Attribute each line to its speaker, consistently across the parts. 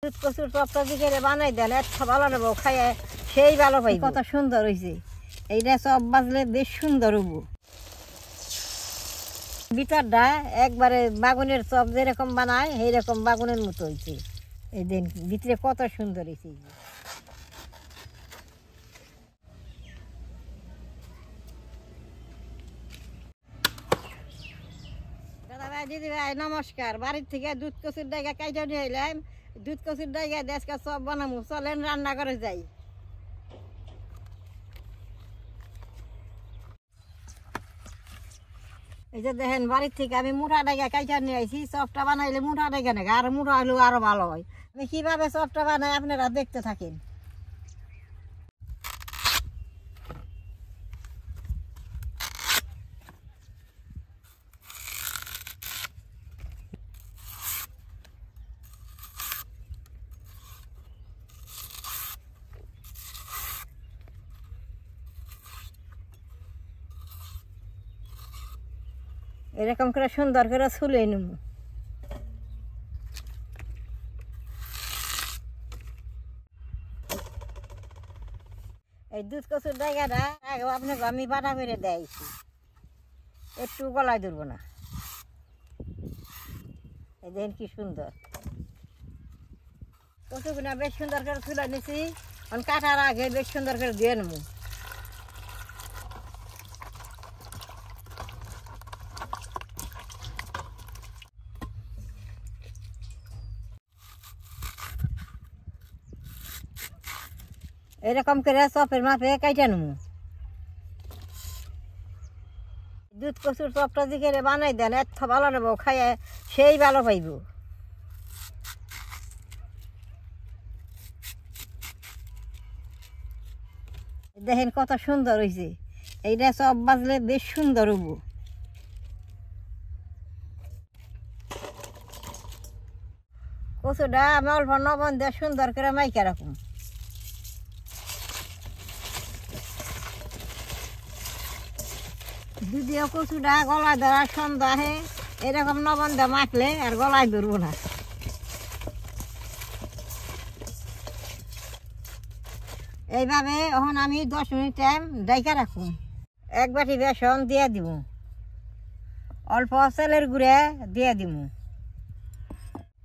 Speaker 1: দুধ কচুর চপটা দিকে বানাই দেন, এত ভালো নেবো খাইয়ে সেই ভালো পাই। কত সুন্দর হয়েছে, এইটা চপ বাজলে বেশ সুন্দর হবো। ভিতরটা একবারে বাগুনের চপ যেরকম বানায় সেইরকম বাগুনের মতো হয়েছে। এই দিন ভিতরে কত সুন্দর হয়েছে। দাদা ভাই, দিদি ভাই নমস্কার। বাড়ির থেকে দুধ কচুর ডাইগা কাইটা নিয়ে এলাম। দুধ কচুর ডাইগা দেশকা চপ বানাবো, চলেন রান্না করে যাই। এই যে দেখেন, বাড়ির থেকে আমি মুঠা ডাইগা কাইটা নিয়ে আইছি। চপটা বানাইলে মুঠা ডাইগা নাকি, আর মুঠা হলেও আরো ভালো হয়। আমি কিভাবে চপটা বানাই আপনারা দেখতে থাকেন। এরকম করে সুন্দর করে ছুলে নেব। এই দুধ কচুর জায়গাটা আগে আপনাকে আমি বাটা করে দিয়েছি, একটু গলায় ধরবো না। এই দেখেন কি সুন্দর কচুগুনা, বেশ সুন্দর করে ছুলে নিছি। কাটার আগে বেশ সুন্দর করে দিয়ে নেব। এরকম করে চপের মাপে কাইটা নেব। দুধ কচুর চপটা দিকে বানাই দেন, এত ভালো নেবো খাইয়ে সেই ভালো পাইব। দেখেন কত সুন্দর হয়েছে, এইটা চপ বাজলে বেশ সুন্দর হবো। কচুটা আমি অল্প লবণ দিয়ে সুন্দর করে মাইকা রাখুন। যদিও কচুটা গলায় ধরার সন্ধ্যা আহে, এরকম লবণ দিয়ে মাখলে আর গলায় ধরবো না। এইভাবে এখন আমি 10 মিনিট টাইম ডাইকা রাখুন। এক বাটি বেসন দিয়ে দিব, অল্প চালের গুঁড়া দিয়ে দিব,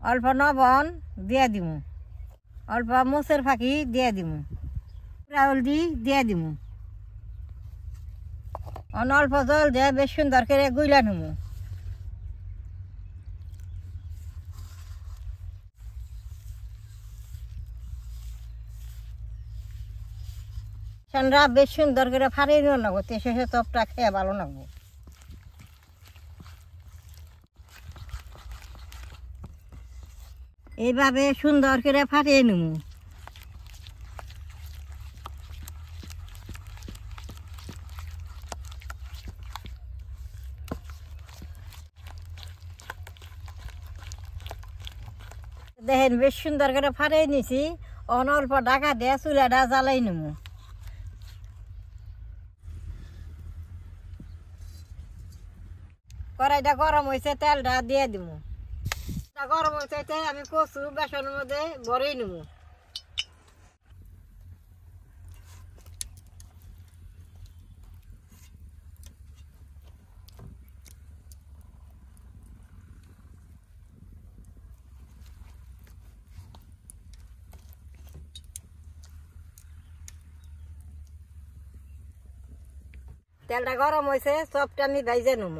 Speaker 1: অল্প লবণ দিয়ে দিব, অল্প মোচের ফাঁকি দিয়ে দিব, হলদি দিয়ে দিব। অল্প জল দিয়ে বেশ সুন্দর করে গুইলা নেব। বেসনটা বেশ সুন্দর করে ফাড়িয়ে নেবো, শেষে চপটা খেয়ে ভালো লাগবো। এইভাবে সুন্দর করে ফাটিয়ে নেব। দেখেন বেশ সুন্দর করে ফাটিয়ে নিছি। অল্প ঢাকা দিয়ে চুলাটা জ্বালাই নেব। কড়াইটা গরম হয়েছে, তেলটা দিয়ে দিব। গরম হয়েছে, আমি কচু বেসনের মধ্যে ভরেই নেব। তেলটা গরম হয়েছে, চপটা আমি ভাইজে নেব।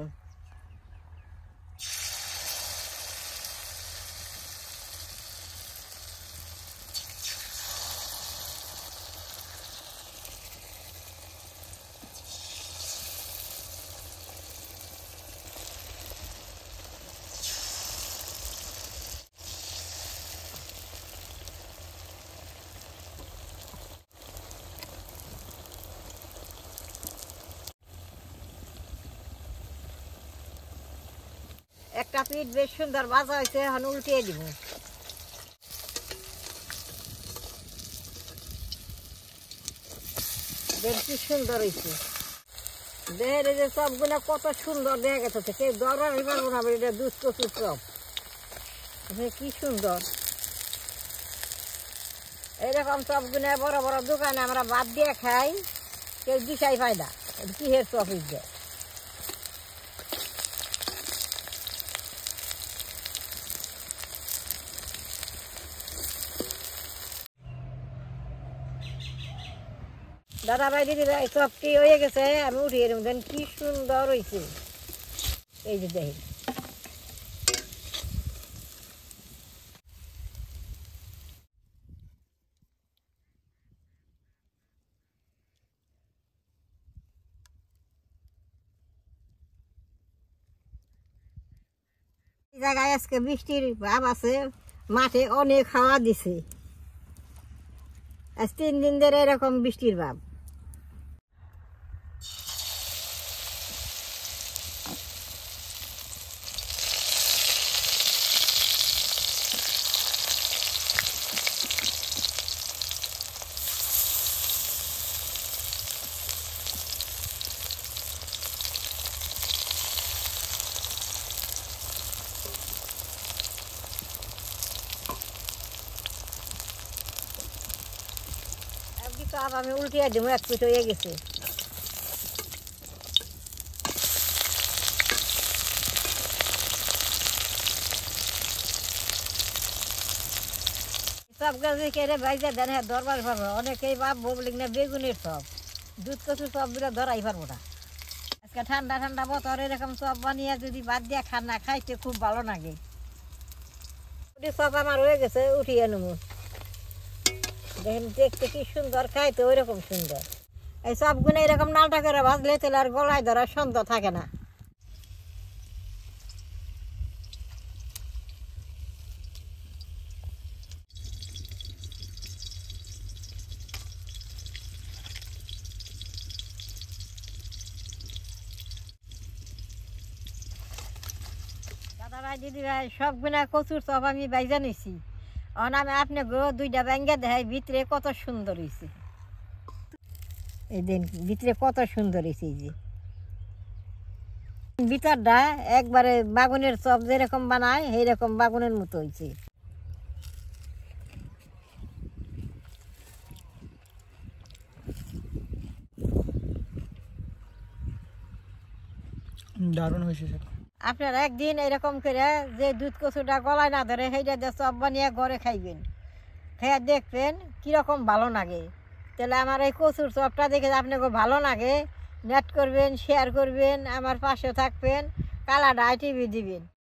Speaker 1: একটা পিঠ বেশ সুন্দর ভাজা হয়েছে, এখন উল্টিয়ে দিব। বেশি সুন্দর হয়েছে। দেখেন এই যে চপগুলো কত সুন্দর দেখা গেছে, কেউ ধরারই পারবো না। এটা দুধ কচুর চপ, কি সুন্দর। এইরকম চপগুলো বড় বড় দোকানে আমরা বাদ দিয়ে খাই, কেউ দিশাই পাই না কিসের চপ ইচ্ছে। দাদা ভাই দিদি ভাই চপটি হয়ে গেছে, আমি উঠিয়ে দেন কি সুন্দর হয়েছে। এই যে দেখি জায়গায় আজকে বৃষ্টির ভাব আছে, মাঠে অনেক হাওয়া দিছে, আজ 3 দিন ধরে এরকম বৃষ্টির ভাব। আমি উল্টিয়ে দিব, এক পিঠ হয়ে গেছে। সব গাছে কেড়ে বাইজা দেন, হ্যাঁ ধরবার পারবো। অনেকেই বাপ বলি না বেগুনের সব, দুধ কচু সব গুলো ধরাই পারবো না। আজকে ঠান্ডা ঠান্ডা বতর এরকম সব বানিয়ে যদি বাদ দিয়ে খানা খাইতে খুব ভালো লাগে। সব আমার হয়ে গেছে, উঠিয়ে নেবো। দেখেন দেখতে কি সুন্দর, খাইতে ওই রকম সুন্দর। এই সবগুলো এরকম নালটা করে ভাজলে তাহলে আর গলায় ধরার সন্দেহ থাকে না। দাদা ভাই দিদি ভাই সবগুলা কচুর চপ আমি বাইজা নিছি। এখন আমি আপনি দুইটা ব্যাঙ্গে দেখাই ভিতরে কত সুন্দর হয়েছে। এই দিন ভিতরে কত সুন্দর হয়েছে, এই যে ভিতরটা একবারে বাগুনের চপ যেরকম বানায় সেইরকম বাগুনের মতো হয়েছে।
Speaker 2: দারুণ হয়েছে।
Speaker 1: আপনারা একদিন এরকম করে যে দুধ কচুটা গলায় না ধরে সেইটা দিয়ে চপ বানিয়ে ঘরে খাইবেন, খেয়ে দেখবেন কীরকম ভালো লাগে। তাহলে আমার এই কচুর চপটা দেখে আপনাকে ভালো লাগে, নেট করবেন, শেয়ার করবেন, আমার পাশে থাকবেন, কালাটা টিভি দিবেন।